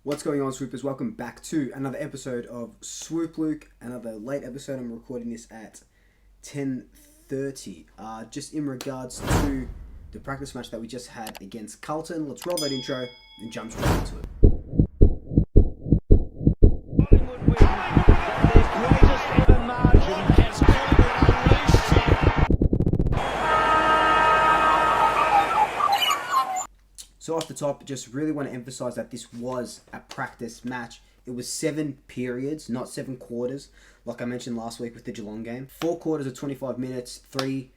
What's going on, Swoopers? Welcome back to another episode of Swoop Luke. Another late episode. I'm recording this at 10:30. Just in regards to the practice match that we just had against Carlton. Let's roll that intro and jump straight into it. Collingwood win by their greatest ever margin as Collingwood unleashed. So off the top, just really want to emphasize that this was a practice match. It was 7 periods, not 7 quarters, like I mentioned last week with the Geelong game. 4 quarters of 25 minutes, 3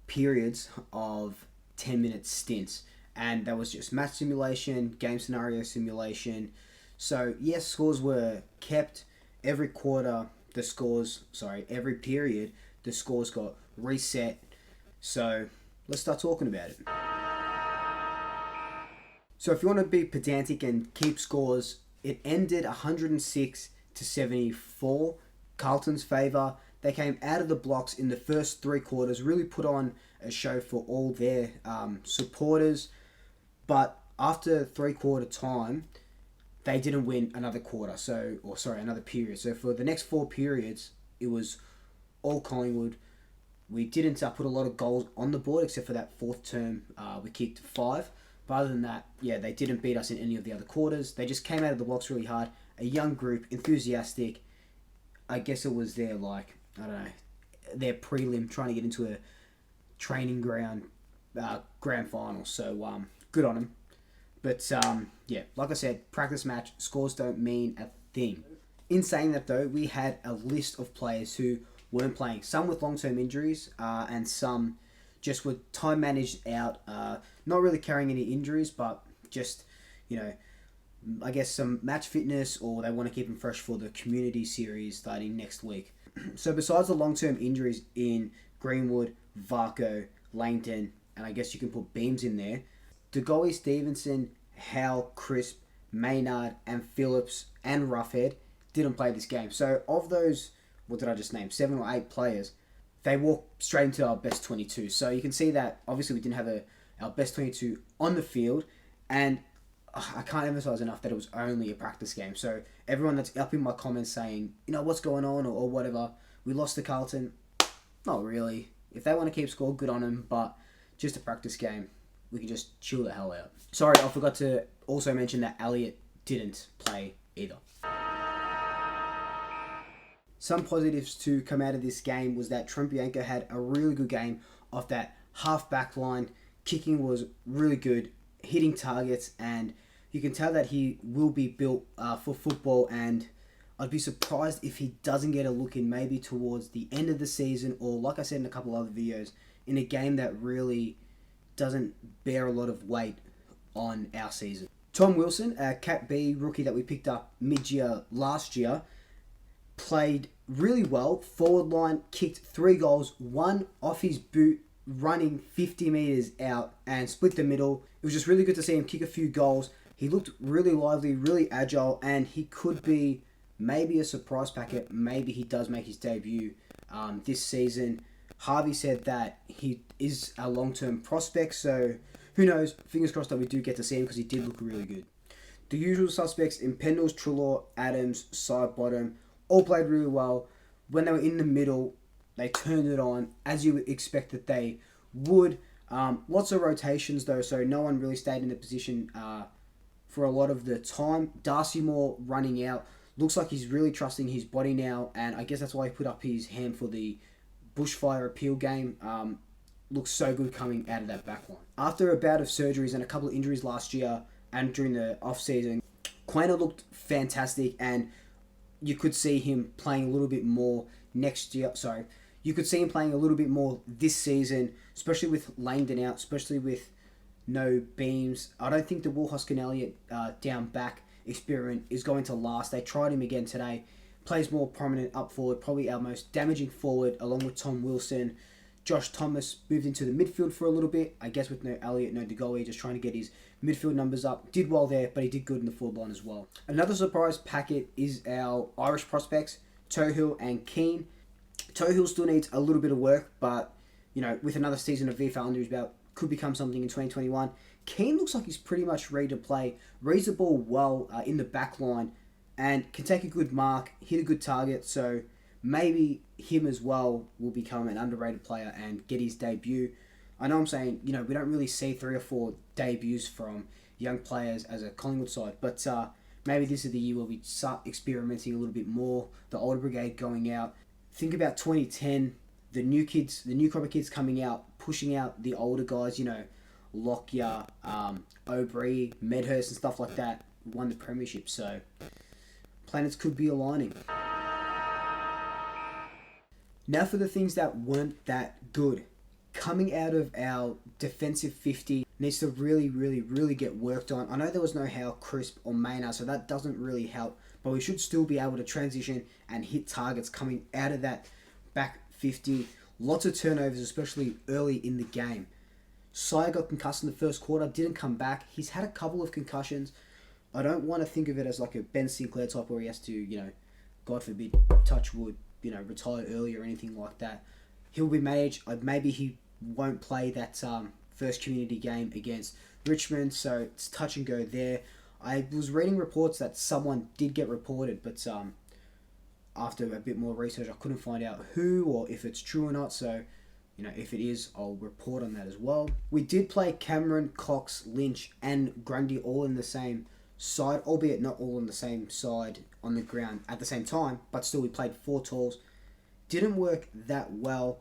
periods of 10-minute stints. And that was just match simulation, game scenario simulation. So yes, scores were kept. Every period, the scores got reset. So let's start talking about it. So if you want to be pedantic and keep scores, it ended 106-74, Carlton's favour. They came out of the blocks in the first 3 quarters, really put on a show for all their supporters. But after 3-quarter time, they didn't win another quarter, another period. So for the next 4 periods, it was all Collingwood. We didn't put a lot of goals on the board, except for that 4th term, we kicked 5. But other than that, they didn't beat us in any of the other quarters. They just came out of the blocks really hard. A young group, enthusiastic. I guess it was their, their prelim, trying to get into a training ground grand final. So, good on them. But, like I said, practice match, scores don't mean a thing. In saying that, though, we had a list of players who weren't playing. Some with long-term injuries and some just were time managed out, not really carrying any injuries, but just, I guess some match fitness, or they want to keep them fresh for the community series starting next week. So besides the long-term injuries in Greenwood, Varco, Langdon, and I guess you can put Beams in there, DeGoey, Stevenson, Howe, Crisp, Maynard, and Phillips, and Roughhead didn't play this game. So of those, what did I just name, 7 or 8 players, they walked straight into our best 22. So you can see that obviously we didn't have our best 22 on the field, and I can't emphasize enough that it was only a practice game. So everyone that's up in my comments saying, what's going on or whatever, we lost to Carlton, not really. If they want to keep score, good on them, but just a practice game. We can just chill the hell out. Sorry, I forgot to also mention that Elliott didn't play either. Some positives to come out of this game was that Trempienko had a really good game off that half-back line. Kicking was really good, hitting targets, and you can tell that he will be built for football, and I'd be surprised if he doesn't get a look in maybe towards the end of the season, or like I said in a couple other videos, in a game that really doesn't bear a lot of weight on our season. Tom Wilson, a Cat B rookie that we picked up mid-year last year, played really well. Forward line, kicked 3 goals, 1 off his boot, running 50 metres out and split the middle. It was just really good to see him kick a few goals. He looked really lively, really agile, and he could be maybe a surprise packet. Maybe he does make his debut this season. Harvey said that he is a long-term prospect, so who knows? Fingers crossed that we do get to see him, because he did look really good. The usual suspects in Pendles, Trelaw, Adams, Sidebottom, all played really well. When they were in the middle, they turned it on, as you would expect that they would. Lots of rotations, though, so no one really stayed in the position for a lot of the time. Darcy Moore running out. Looks like he's really trusting his body now, and I guess that's why he put up his hand for the Bushfire appeal game. Looks so good coming out of that back line. After a bout of surgeries and a couple of injuries last year and during the off-season, Quainer looked fantastic, and you could see him playing a little bit more next year. You could see him playing a little bit more this season, especially with Langdon out, especially with no Beams. I don't think the Woolhoskin Elliott down back experiment is going to last. They tried him again today. Plays more prominent up forward, probably our most damaging forward, along with Tom Wilson. Josh Thomas moved into the midfield for a little bit. I guess with no Elliott, no DeGoey, just trying to get his midfield numbers up. Did well there, but he did good in the forward line as well. Another surprise packet is our Irish prospects, Tohill and Keane. Tohill still needs a little bit of work, but with another season of VFL under his belt, could become something in 2021. Keane looks like he's pretty much ready to play. Reads the ball well in the back line and can take a good mark, hit a good target. So maybe him as well will become an underrated player and get his debut. I know I'm saying, we don't really see 3 or 4 debuts from young players as a Collingwood side, but maybe this is the year where we start experimenting a little bit more. The older brigade going out. Think about 2010, the new crop of kids coming out, pushing out the older guys, Lockyer, O'Brien, Medhurst and stuff like that, won the premiership. So planets could be aligning. Now for the things that weren't that good. Coming out of our defensive 50 needs to really, really, really get worked on. I know there was no Howe, Crisp or Maynard, so that doesn't really help. But we should still be able to transition and hit targets coming out of that back 50. Lots of turnovers, especially early in the game. Sire got concussed in the first quarter, didn't come back. He's had a couple of concussions. I don't want to think of it as like a Ben Sinclair type where he has to, God forbid, touch wood, retire early or anything like that. He'll be managed. Maybe he won't play that first community game against Richmond, so it's touch and go there. I was reading reports that someone did get reported, but after a bit more research, I couldn't find out who or if it's true or not. So, if it is, I'll report on that as well. We did play Cameron, Cox, Lynch, and Grundy all in the same side, albeit not all on the same side on the ground at the same time, but still we played 4 talls. Didn't work that well.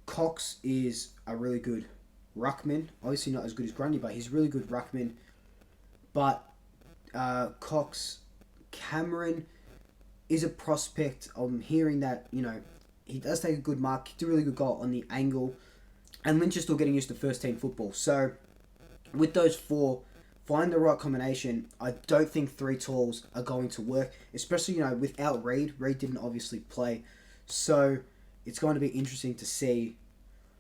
Cox is a really good ruckman. Obviously not as good as Grundy, but he's a really good ruckman. But Cox, Cameron is a prospect. I'm hearing that, he does take a good mark, kicked a really good goal on the angle. And Lynch is still getting used to first team football. So with those 4, find the right combination. I don't think 3 talls are going to work, especially, without Reid. Reid didn't obviously play. So it's going to be interesting to see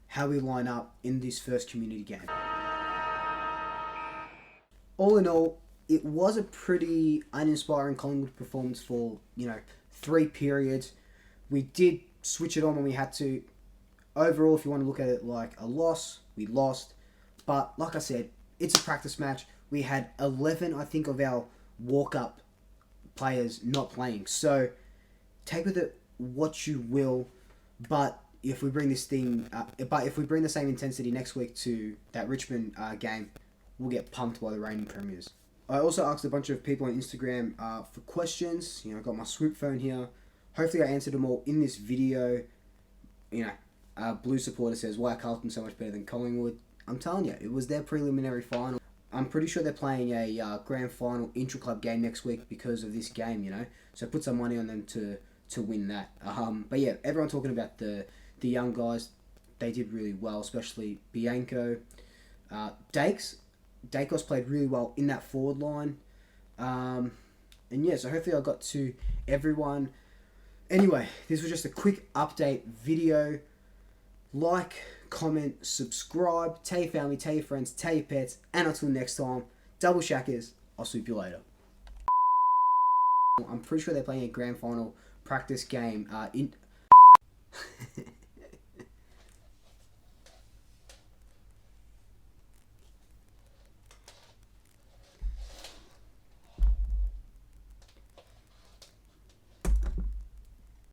how we line up in this first community game. All in all, it was a pretty uninspiring Collingwood performance for, 3 periods. We did switch it on when we had to. Overall, if you want to look at it like a loss, we lost. But like I said, it's a practice match. We had 11, I think, of our walk-up players not playing. So take with it what you will. But if we bring the same intensity next week to that Richmond game, we'll get pumped by the reigning premiers. I also asked a bunch of people on Instagram for questions. I got my Swoop phone here. Hopefully I answered them all in this video. Blue supporter says, why are Carlton so much better than Collingwood? I'm telling you, it was their preliminary final. I'm pretty sure they're playing a grand final intra-club game next week because of this game, So put some money on them to win that. But yeah, everyone talking about the young guys. They did really well, especially Bianco. Dacos played really well in that forward line. And yeah, so hopefully I got to everyone. Anyway, this was just a quick update video. Like, comment, subscribe, tell your family, tell your friends, tell your pets, and until next time, double shackers, I'll swoop you later. I'm pretty sure they're playing a grand final practice game in